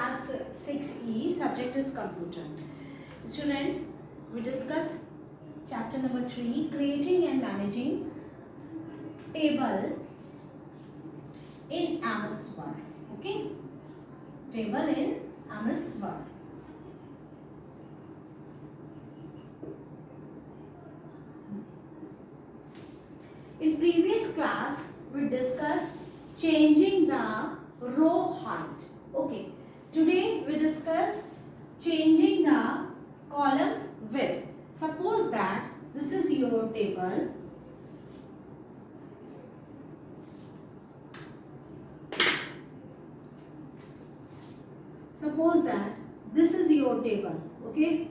class 6E, subject is computer. Students, we discuss chapter number 3, creating and managing table in MS Word. Okay, table in MS Word. In previous class, we discussed changing the row height. Okay, today we discuss changing the column width. Suppose that this is your table. Suppose that this is your table, okay,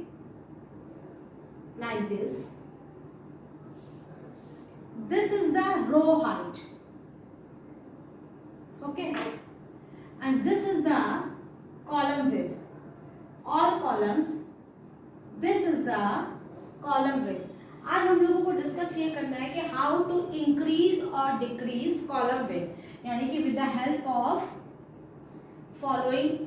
like this. This is the row height, okay, and this is the column width. All columns, this is the column width. आज हम लोगों को discuss ये करना है कि how to increase और decrease column width, यानी कि with the help of following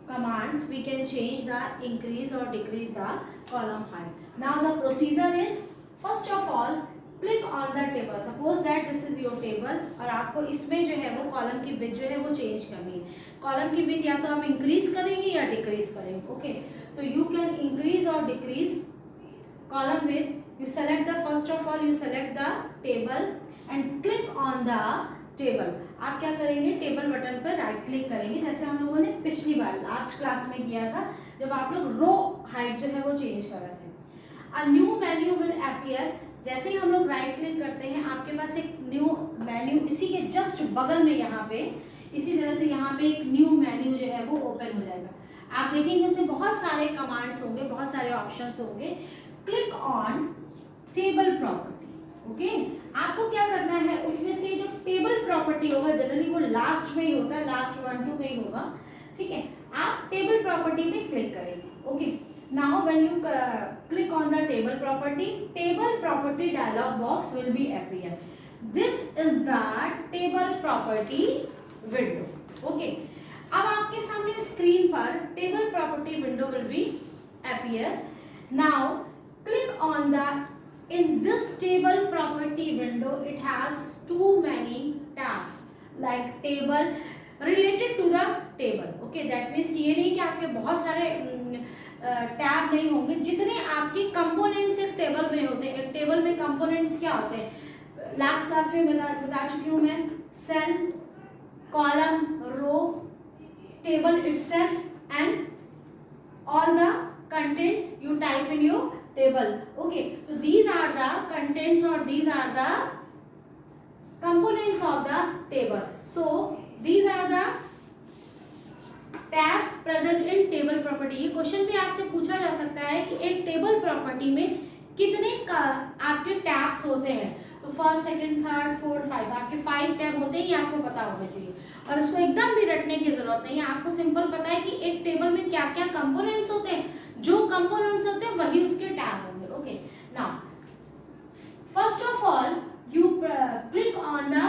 commands we can change the increase or decrease the column height. Now the procedure is, first of all click on the table. Suppose that this is your table और आपको इसमें जो है वो column की width जो है वो चेंज करनी है. कॉलम की विड्थ या तो हम इंक्रीज करेंगे या डिक्रीज करेंगे. ओके, तो यू कैन इंक्रीज और decrease column width. You select the, first of all you select the table and click on the table. आप क्या करेंगे, टेबल बटन पर राइट क्लिक करेंगे, जैसे हम लोगों ने पिछली बार लास्ट क्लास में किया था जब आप लोग रो हाइट जो है वो चेंज कर रहे थे. A new menu will appear. जैसे ही हम लोग राइट क्लिक करते हैं आपके पास एक न्यू मेन्यू, इसी के जस्ट बगल में यहाँ पे इसी तरह से यहाँ पे एक न्यू मेन्यू जो है वो ओपन हो जाएगा. आप देखेंगे उसमें बहुत सारे कमांड्स होंगे, बहुत सारे ऑप्शंस होंगे. Click on table property. Okay, आपको क्या करना है, उसमें से जो टेबल प्रॉपर्टी होगा, जनरली वो लास्ट में ही होता है, लास्ट 1-2 में ही होगा. ठीक है, आप टेबल प्रॉपर्टी पे क्लिक करेंगे. Okay, now when you click on the table property dialog box will be appear. This is the table property window. Okay, अब आपके सामने स्क्रीन पर table property window will be appear. Now click on the, in this table property window it has too many tabs like table related to the table. Okay, that means ये नहीं कि आपके बहुत सारे टैब नहीं होंगे. जितने आपके कंपोनेंट्स एक टेबल में होते हैं, एक टेबल में कंपोनेंट्स क्या होते हैं, लास्ट क्लास में बता चुकी हूँ मैं. Cell, column, row, table itself and all the contents you type in your table. Okay, so these are the contents or these are the components of the table. So these are the tabs present in table property. ये question भी आपसे पूछा जा सकता है कि एक table property में कितने आपके टैब्स होते हैं. तो फर्स्ट, सेकंड, थर्ड, फोर्थ, 5 आपके 5 टैब होते हैं, ये आपको पता होना चाहिए. और इसको एकदम भी रटने की जरूरत नहीं है, आपको सिंपल पता है कि एक टेबल में क्या क्या कंपोनेंट्स होते हैं. जो कंपोनेंट्स होते हैं वही उसके टैब होंगे. Okay, now first of all you click on the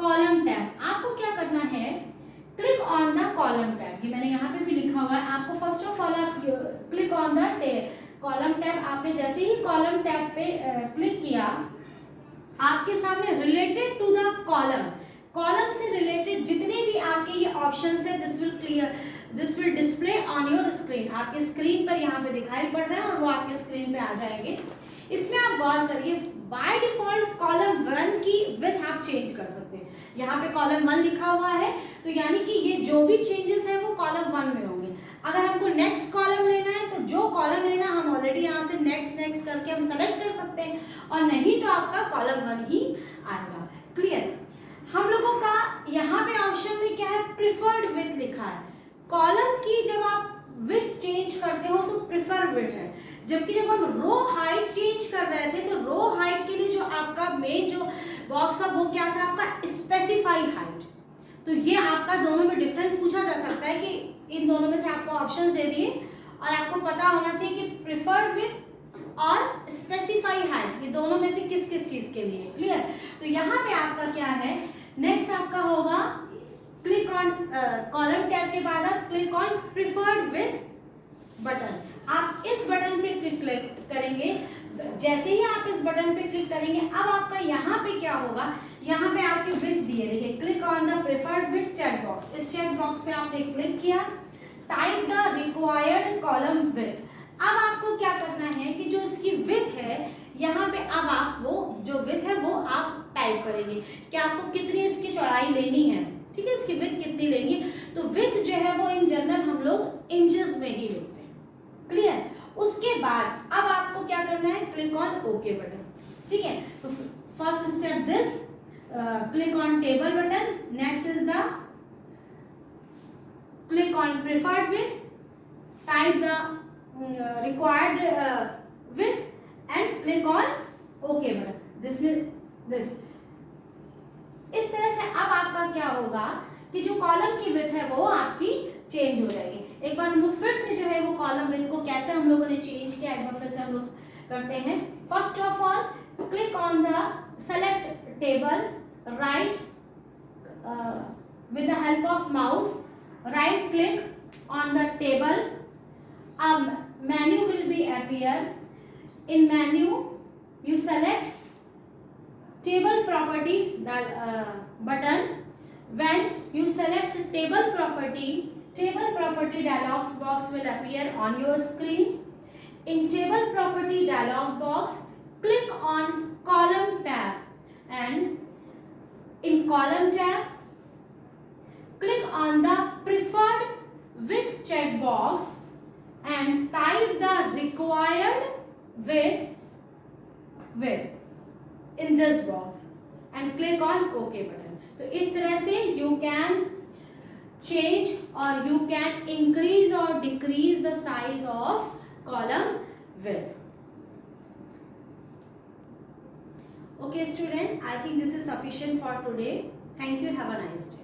column tab. आपको क्या करना है, click on the column tab. ये मैंने यहाँ पे भी लिखा हुआ है. आपको फर्स्ट ऑफ ऑल आप click on the column tab. आपने जैसे ही कॉलम टैब पे क्लिक किया, आपके सामने रिलेटेड टू द कॉलम से रिलेटेड जितने भी आपके ये ऑप्शंस है, this will display on your screen. आपके स्क्रीन पर यहाँ पे दिखाई पड़ रहा है और वो आपके स्क्रीन पे आ जाएंगे. इसमें आप गौर करिए, बाय डिफॉल्ट कॉलम 1 की विड्थ आप चेंज कर सकते हैं. यहाँ पे कॉलम 1 लिखा हुआ है, तो यानी कि ये जो भी चेंजेस है वो कॉलम 1 में होंगे. अगर हमको नेक्स्ट कॉलम लेना है तो जो कॉलम लेना हम ऑलरेडी यहाँ से नेक्स्ट करके हम सेलेक्ट कर सकते हैं, और नहीं तो आपका कॉलम 1 ही आएगा. क्लियर? हम लोगों का यहाँ पे ऑप्शन में क्या है, प्रिफर्ड विड्थ लिखा है. कॉलम की जब आप विड्थ चेंज करते हो तो प्रिफर विड्थ है, जबकि जब हम रो हाइट चेंज कर रहे थे तो रो हाइट के लिए जो आपका मेन जो बॉक्स था वो क्या था, आपका स्पेसिफाई हाइट. तो ये आपका दोनों में डिफरेंस पूछा जा सकता है कि इन दोनों में से आपको ऑप्शंस दे दिए और आपको पता होना चाहिए कि प्रिफर्ड विड्थ और स्पेसिफाई हाइट ये दोनों में से किस किस चीज के लिए. क्लियर? तो यहाँ पे आपका क्या है, नेक्स्ट आपका होगा क्लिक ऑन कॉलम टैब के बाद आप click on preferred with button, आप इस बटन पे क्लिक करेंगे। जैसे ही आप इस बटन पे क्लिक करेंगे अब आपका यहाँ पे क्या होगा, यहाँ पे आपकी विथ दिए, देखिए click on the preferred width check box, इस चेक बॉक्स पे आपने क्लिक किया, type the required column width. अब आपको क्या करना है कि जो इसकी विथ है यहाँ पे अब आप वो जो विथ है वो आप टाइप करेंगे कि आपको कितनी इसकी चौड़ाई लेनी है, ठीक है, इसकी विथ कितनी लेनी है। तो विथ जो है वो इन जनरल हम लोग इंचेस में ही लेते हैं, क्लियर। उसके बाद अब आपको क्या करना है, क्लिक ऑन ओके बटन, ठीक है। तो first step this, click on table button, next is the click on preferred with, type the required with and click on okay button, this इस तरह से अब आपका क्या होगा कि जो कॉलम की विड्थ है वो आपकी चेंज हो जाएगी। एक बार हम लोग फिर से जो है वो कॉलम विड्थ को कैसे हम लोगों ने चेंज किया, एक बार फिर से हम लोग करते हैं। First of all click on the select table, right with the help of mouse, right click on the table, a menu will be appear. In menu you select table property button. When you select table property dialog box will appear on your screen. In table property dialog box click on column tab, and in column tab click on the preferred width checkbox and type the required width in this box and click on OK button. तो इस तरह से you can change or you can increase or decrease the size of column width. Okay student, I think this is sufficient for today. Thank you. Have a nice day.